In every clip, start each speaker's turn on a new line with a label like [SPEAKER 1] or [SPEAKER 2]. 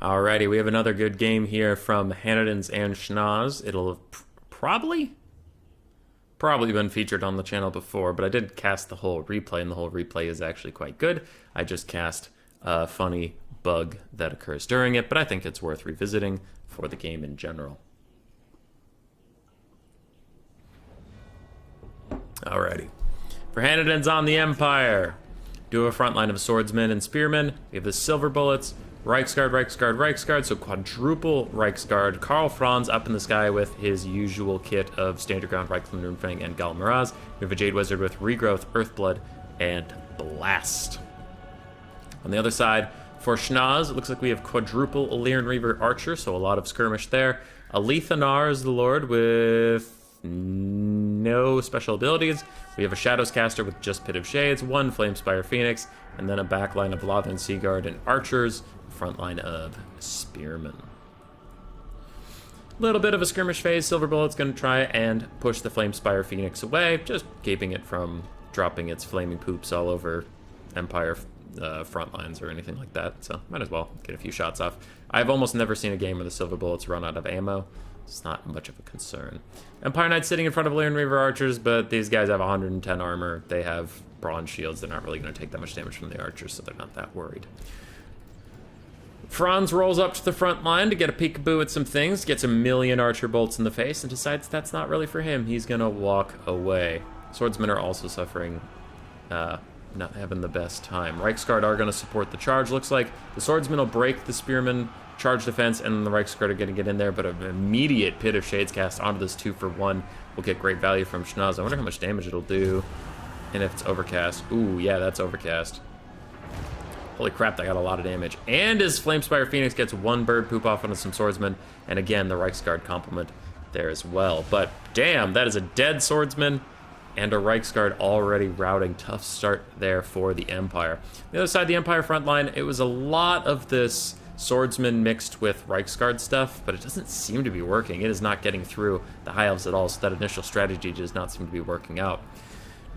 [SPEAKER 1] Alrighty, we have another good game here from Hanadins and Schnoz. It'll have probably been featured on the channel before, but I did cast the whole replay, and the whole replay is actually quite good. I just cast a funny bug that occurs during it, but I think it's worth revisiting for the game in general. Alrighty. For Hanadins on the Empire, do a front line of swordsmen and spearmen. We have the silver bullets, Reichsguard, so quadruple Reichsguard. Karl Franz up in the sky with his usual kit of Standard Ground, Reichsland, Runefang, and Gal Miraz. We have a Jade Wizard with Regrowth, Earthblood, and Blast. On the other side, for Schnoz, it looks like we have quadruple Illyrian Reaver Archer, so a lot of skirmish there. Alith is the Lord with no special abilities. We have a Shadows Caster with just Pit of Shades, one Flamespire Phoenix, and then a backline of Lothern Seaguard and Archers, front line of Spearmen. Little bit of a skirmish phase. Silver Bullet's going to try and push the Flamespire Phoenix away, just keeping it from dropping its flaming poops all over Empire front lines or anything like that, so might as well get a few shots off. I've almost never seen a game where the Silver Bullets run out of ammo. It's not much of a concern. Empire Knights sitting in front of Illyrian Reaver Archers, but these guys have 110 armor. They have bronze shields. They're not really going to take that much damage from the archers, so they're not that worried. Franz rolls up to the front line to get a peekaboo at some things, gets a million archer bolts in the face, and decides that's not really for him. He's going to walk away. Swordsmen are also suffering, not having the best time. Reichsguard are going to support the charge. Looks like the swordsmen will break the spearmen charge defense, and the Reichsguard are going to get in there, but an immediate Pit of Shades cast onto this 2-for-1 will get great value from Schnoz. I wonder how much damage it'll do, and if it's overcast. Ooh, yeah, that's overcast. Holy crap, that got a lot of damage. And his Flamespire Phoenix gets one bird poop off onto some swordsmen, and again, the Reichsguard complement there as well. But damn, that is a dead swordsman and a Reichsguard already routing. Tough start there for the Empire. The other side, the Empire front line, it was a lot of this swordsman mixed with Reichsguard stuff, but it doesn't seem to be working. It is not getting through the High Elves at all, so that initial strategy does not seem to be working out.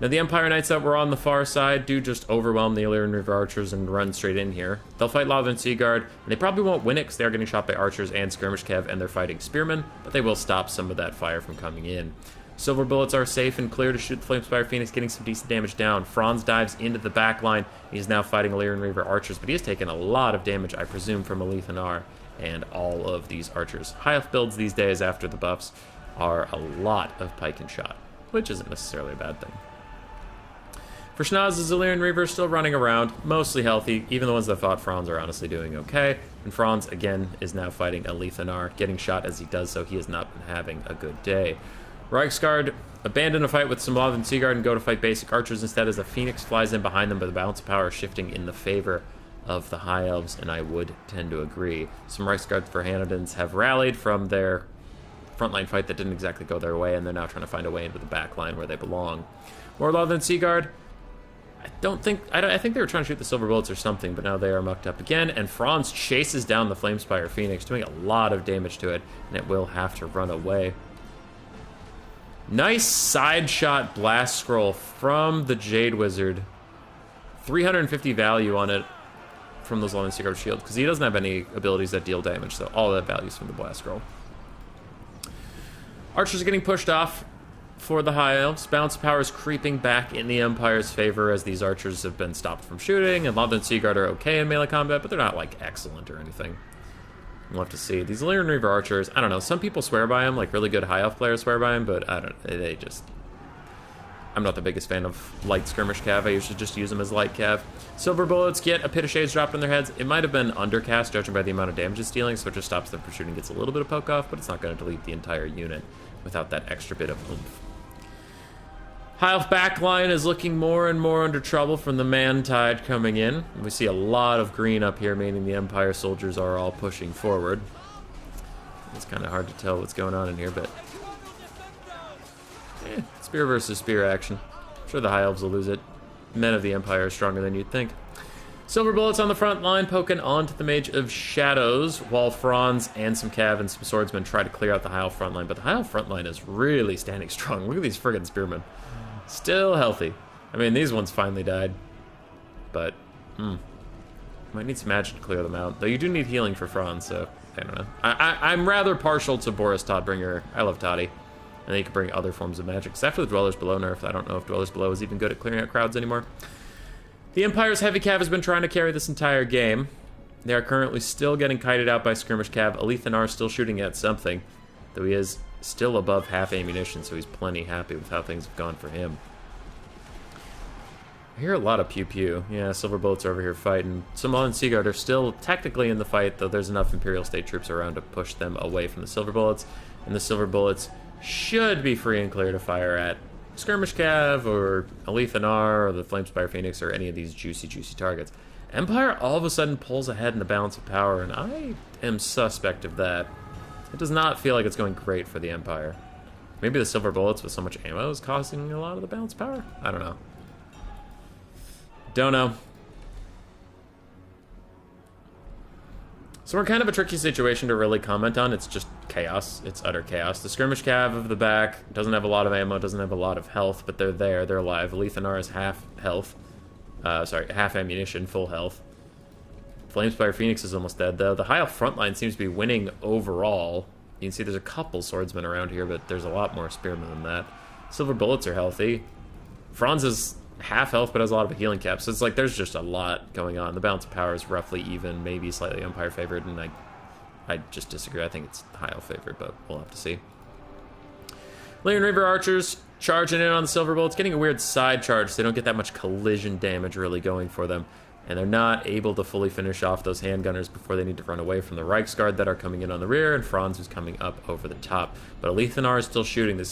[SPEAKER 1] Now, the Empire Knights that were on the far side do just overwhelm the Illyrian Reaver Archers and run straight in here. They'll fight Lothern Seaguard, and they probably won't win it because they are getting shot by Archers and Skirmish Cav, and they're fighting Spearmen, but they will stop some of that fire from coming in. Silver Bullets are safe and clear to shoot the Flamespire Phoenix, getting some decent damage down. Franz dives into the back line. He's now fighting Illyrian Reaver Archers, but he has taken a lot of damage, I presume, from Alith and all of these Archers. High Elf builds these days after the buffs are a lot of pike and shot, which isn't necessarily a bad thing. For Schnoz, Illyrian Reaver still running around, mostly healthy. Even the ones that fought Franz are honestly doing okay. And Franz, again, is now fighting Alith, getting shot as he does so. He has not been having a good day. Reichsguard abandon a fight with some Lothern Seaguard and go to fight basic archers instead as a Phoenix flies in behind them, but the balance of power is shifting in the favor of the High Elves, and I would tend to agree. Some Reichsguard for Hanadins have rallied from their frontline fight that didn't exactly go their way, and they're now trying to find a way into the back line where they belong. More Lothern Seaguard. I think they were trying to shoot the Silver Bullets or something, but now they are mucked up again, and Franz chases down the Flamespire Phoenix, doing a lot of damage to it, and it will have to run away. Nice side shot blast scroll from the Jade Wizard. 350 value on it from those Lothern Seaguard shield, because he doesn't have any abilities that deal damage, so all that value is from the blast scroll. Archers are getting pushed off for the High Elves. Balance of power is creeping back in the Empire's favor as these Archers have been stopped from shooting, and Lothern Seaguard are okay in melee combat, but they're not, like, excellent or anything. We'll have to see. These Illyrian Reaver Archers, I don't know, some people swear by them, like really good High Elf players swear by them, but I don't, they just... I'm not the biggest fan of light skirmish cav. I usually just use them as light cav. Silver Bullets get a Pit of Shades dropped on their heads. It might have been undercast, judging by the amount of damage it's dealing, so it just stops them from shooting, gets a little bit of poke off, but it's not going to delete the entire unit without that extra bit of oomph. High Elf backline is looking more and more under trouble from the man tide coming in. We see a lot of green up here, meaning the Empire soldiers are all pushing forward. It's kind of hard to tell what's going on in here, but... spear versus spear action. I'm sure the High Elves will lose it. Men of the Empire are stronger than you'd think. Silver Bullets on the front line, poking onto the Mage of Shadows, while Franz and some Cav and some Swordsmen try to clear out the High Elf front line. But the High Elf front line is really standing strong. Look at these friggin' spearmen. Still healthy. I mean, these ones finally died. But, Might need some magic to clear them out. Though you do need healing for Franz, so I don't know. I'm rather partial to Boris Todbringer. I love Toddy. And then you can bring other forms of magic. Because after the Dwellers Below nerf, I don't know if Dwellers Below is even good at clearing out crowds anymore. The Empire's Heavy Cav has been trying to carry this entire game. They are currently still getting kited out by Skirmish Cav. Alith is still shooting at something, though he is still above half ammunition, so he's plenty happy with how things have gone for him. I hear a lot of pew-pew. Yeah, Silver Bullets are over here fighting. Simon and Seaguard are still technically in the fight, though there's enough Imperial State troops around to push them away from the Silver Bullets, and the Silver Bullets should be free and clear to fire at Skirmish Cav, or Alith or the Flamespire Phoenix, or any of these juicy targets. Empire all of a sudden pulls ahead in the balance of power, and I am suspect of that. It does not feel like it's going great for the Empire. Maybe the Silver Bullets with so much ammo is causing a lot of the balance power? I don't know. Don't know. So we're in kind of a tricky situation to really comment on. It's just chaos. It's utter chaos. The Skirmish Cav of the back doesn't have a lot of ammo, doesn't have a lot of health, but they're there. They're alive. Alith is half health. Half ammunition, full health. Flamespire Phoenix is almost dead, though. The high elf front line seems to be winning overall. You can see there's a couple swordsmen around here, but there's a lot more spearmen than that. Silver Bullets are healthy. Franz is half health, but has a lot of a healing cap, so it's like there's just a lot going on. The balance of power is roughly even, maybe slightly Empire favored, and I just disagree. I think it's high elf favored, but we'll have to see. Leon Reaver Archers charging in on the Silver Bullets, getting a weird side charge, so they don't get that much collision damage really going for them. And they're not able to fully finish off those handgunners before they need to run away from the Reichsguard that are coming in on the rear, and Franz who's coming up over the top. But Alith is still shooting, the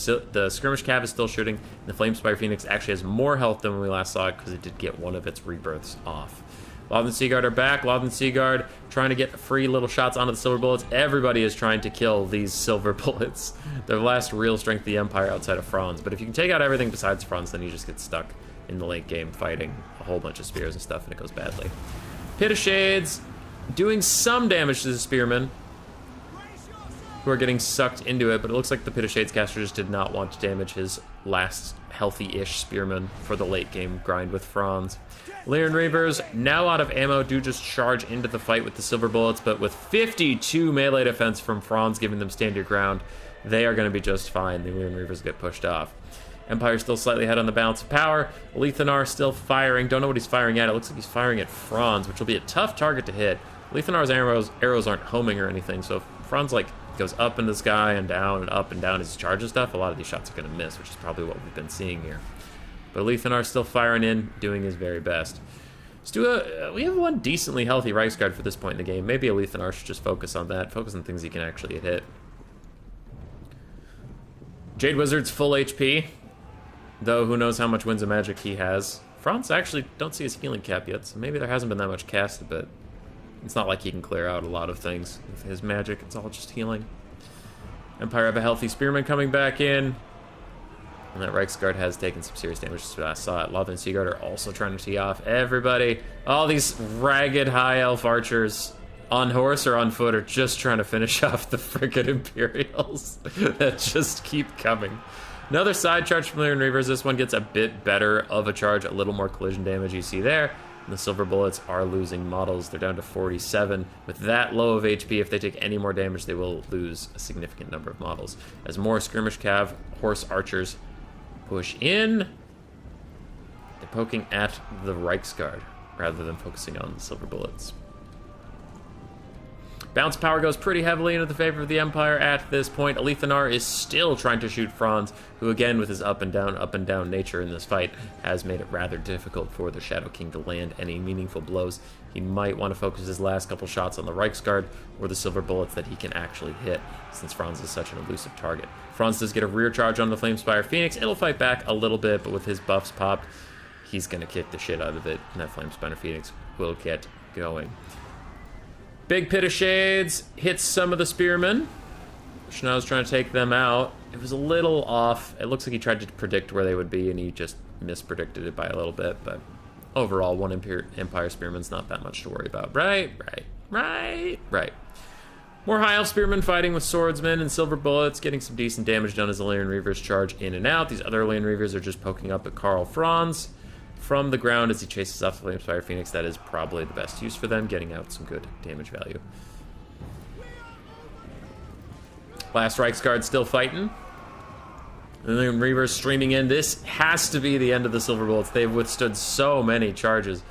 [SPEAKER 1] Skirmish Cav is still shooting, and the Flamespire Phoenix actually has more health than when we last saw it, because it did get one of its rebirths off. Loth and Seaguard are back. Loth and Seaguard trying to get free little shots onto the Silver Bullets. Everybody is trying to kill these Silver Bullets. They're the last real strength of the Empire outside of Franz. But if you can take out everything besides Franz, then you just get stuck in the late game fighting a whole bunch of spears and stuff, and it goes badly. Pit of Shades doing some damage to the spearmen, who are getting sucked into it, but it looks like the Pit of Shades caster just did not want to damage his last healthy-ish spearman for the late game grind with Franz. Lyran Reavers, now out of ammo, do just charge into the fight with the Silver Bullets, but with 52 melee defense from Franz giving them stand your ground, they are going to be just fine. The Lyran Reavers get pushed off. Empire still slightly ahead on the balance of power. Alith still firing. Don't know what he's firing at. It looks like he's firing at Franz, which will be a tough target to hit. Alith arrows aren't homing or anything, so if Franz goes up in the sky and down and up and down as he charges stuff, a lot of these shots are going to miss, which is probably what we've been seeing here. But Alith still firing in, doing his very best. We have one decently healthy Reichsguard for this point in the game. Maybe Alith should just focus on that, focus on things he can actually hit. Jade Wizard's full HP, though who knows how much Winds of Magic he has. Franz actually don't see his healing cap yet, so maybe there hasn't been that much casted, but it's not like he can clear out a lot of things with his magic. It's all just healing. Empire have a healthy Spearman coming back in. And that Reichsguard has taken some serious damage since I saw it. Loth and Seaguard are also trying to tee off everybody. All these ragged high elf archers on horse or on foot are just trying to finish off the frickin' Imperials that just keep coming. Another side charge from Lyran Reavers. This one gets a bit better of a charge, a little more collision damage you see there. And the Silver Bullets are losing models. They're down to 47. With that low of HP, if they take any more damage, they will lose a significant number of models. As more Skirmish Cav horse archers push in, they're poking at the Reichsguard rather than focusing on the Silver Bullets. Bounce power goes pretty heavily into the favor of the Empire at this point. Alith is still trying to shoot Franz, who again, with his up and down nature in this fight, has made it rather difficult for the Shadow King to land any meaningful blows. He might want to focus his last couple shots on the Reichsguard or the Silver Bullets that he can actually hit, since Franz is such an elusive target. Franz does get a rear charge on the Flamespire Phoenix. It'll fight back a little bit, but with his buffs popped, he's going to kick the shit out of it, and that Flamespire Phoenix will get going. Big Pit of Shades hits some of the Spearmen. Schnau's trying to take them out. It was a little off. It looks like he tried to predict where they would be, and he just mispredicted it by a little bit, but overall, one Empire Spearman's not that much to worry about. Right. More High Elf Spearmen fighting with Swordsmen and Silver Bullets, getting some decent damage done as the Lyran Reavers charge in and out. These other Lyran Reavers are just poking up at Karl Franz. from the ground as he chases off the Flamespire Phoenix. That is probably the best use for them, getting out some good damage value. Last Reichsguard still fighting. And then Reavers streaming in. This has to be the end of the Silver Bullets. They've withstood so many charges.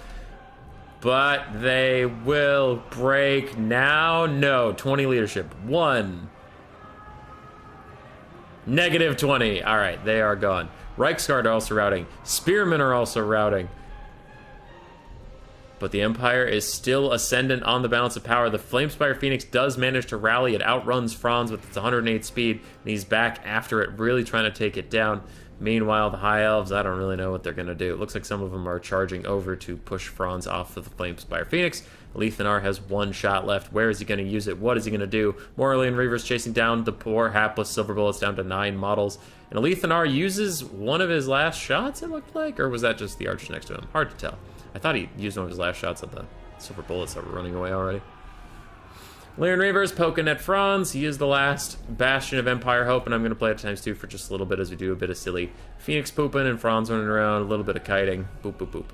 [SPEAKER 1] But they will break now. No, 20 leadership. 1. Negative 20. All right, they are gone. Reichsguard are also routing. Spearmen are also routing. But the Empire is still ascendant on the balance of power. The Flamespire Phoenix does manage to rally. It outruns Franz with its 108 speed, and he's back after it, really trying to take it down. Meanwhile, the High Elves, I don't really know what they're going to do. It looks like some of them are charging over to push Franz off of the Flamespire Phoenix. Alith has 1 shot left. Where is he going to use it? What is he going to do? Morley and Reavers chasing down the poor, hapless Silver Bullets down to 9 models. And Alith uses one of his last shots, it looked like? Or was that just the archers next to him? Hard to tell. I thought he used one of his last shots at the Silver Bullets that were running away already. Leon Reavers poking at Franz. He is the last bastion of Empire hope, and I'm going to play it ×2 for just a little bit as we do a bit of silly Phoenix pooping and Franz running around, a little bit of kiting. Boop, boop, boop.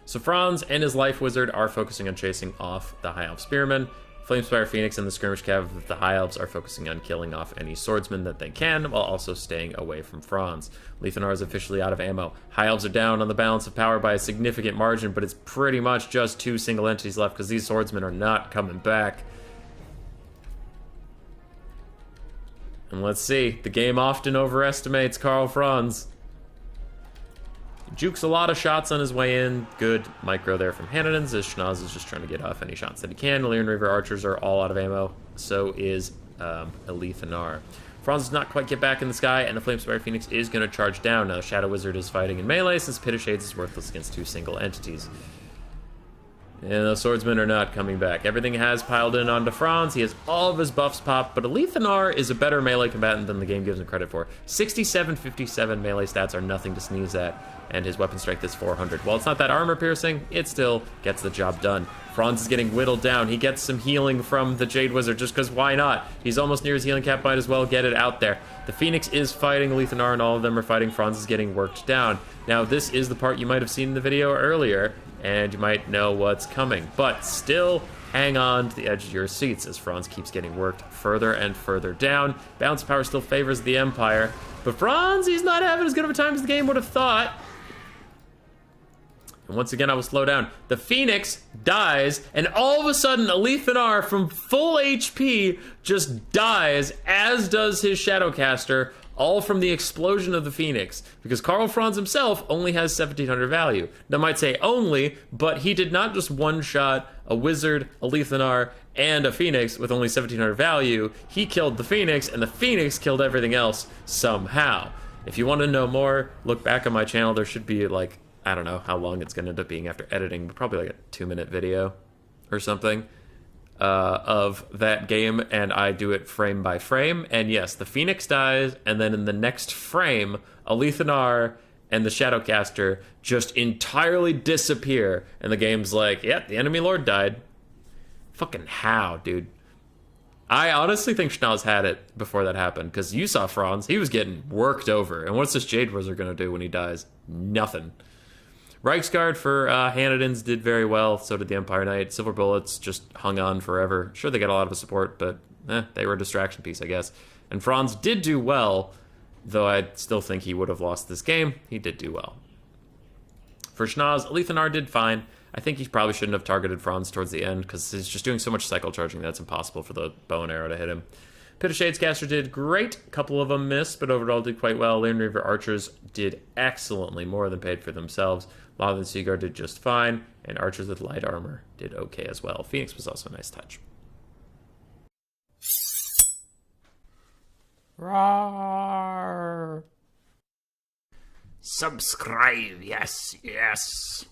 [SPEAKER 1] So Franz and his Life Wizard are focusing on chasing off the High Elf Spearmen. Flamespire Phoenix and the Skirmish Cav of the High Elves are focusing on killing off any swordsmen that they can, while also staying away from Franz. Lethanar is officially out of ammo. High Elves are down on the balance of power by a significant margin, but it's pretty much just 2 single entities left, because these swordsmen are not coming back. And let's see, the game often overestimates Karl Franz. Jukes a lot of shots on his way in. Good micro there from Hanadins, as Schnoz is just trying to get off any shots that he can. Leon Reaver archers are all out of ammo. So is Alith. Franz does not quite get back in the sky, and the Flamespire Phoenix is going to charge down. Now, Shadow Wizard is fighting in melee, since Pit of Shades is worthless against 2 single entities. And the swordsmen are not coming back. Everything has piled in onto Franz. He has all of his buffs popped, but Alith is a better melee combatant than the game gives him credit for. 67-57 melee stats are nothing to sneeze at, and his weapon strength is 400. While it's not that armor piercing, it still gets the job done. Franz is getting whittled down. He gets some healing from the Jade Wizard, just because why not? He's almost near his healing cap, might as well get it out there. The Phoenix is fighting Alith, and all of them are fighting. Franz is getting worked down. Now, this is the part you might have seen in the video earlier, and you might know what's coming. But still, hang on to the edge of your seats as Franz keeps getting worked further and further down. Balance power still favors the Empire, but Franz, he's not having as good of a time as the game would have thought. And once again, I will slow down. The Phoenix dies, and all of a sudden, Alith from full HP just dies, as does his Shadowcaster, all from the explosion of the Phoenix, because Karl Franz himself only has 1700 value. Now, I might say only, but he did not just one-shot a Wizard, a Lethanar, and a Phoenix with only 1700 value. He killed the Phoenix, and the Phoenix killed everything else somehow. If you want to know more, look back on my channel. There should be, like, I don't know how long it's going to end up being after editing, but probably like a 2-minute video or something of that game, and I do it frame by frame. And yes, the Phoenix dies, and then in the next frame, Alith and the Shadowcaster just entirely disappear, and the game's like, yep, the enemy lord died. Fucking how, dude? I honestly think Schnoz had it before that happened, because you saw Franz, he was getting worked over, and what's this Jade Wizard going to do when he dies? Nothing. Reichsguard for Hanadins did very well, so did the Empire Knight. Silver Bullets just hung on forever. Sure, they got a lot of support, but they were a distraction piece, I guess. And Franz did do well, though I still think he would have lost this game. He did do well. For Schnoz, Alith did fine. I think he probably shouldn't have targeted Franz towards the end, because he's just doing so much cycle charging that it's impossible for the bow and arrow to hit him. Pit of Shades caster did great. A couple of them missed, but overall did quite well. Leon Reaver archers did excellently, more than paid for themselves. Lava and Seaguard did just fine, and archers with light armor did okay as well. Phoenix was also a nice touch. Roar! Subscribe, yes, yes.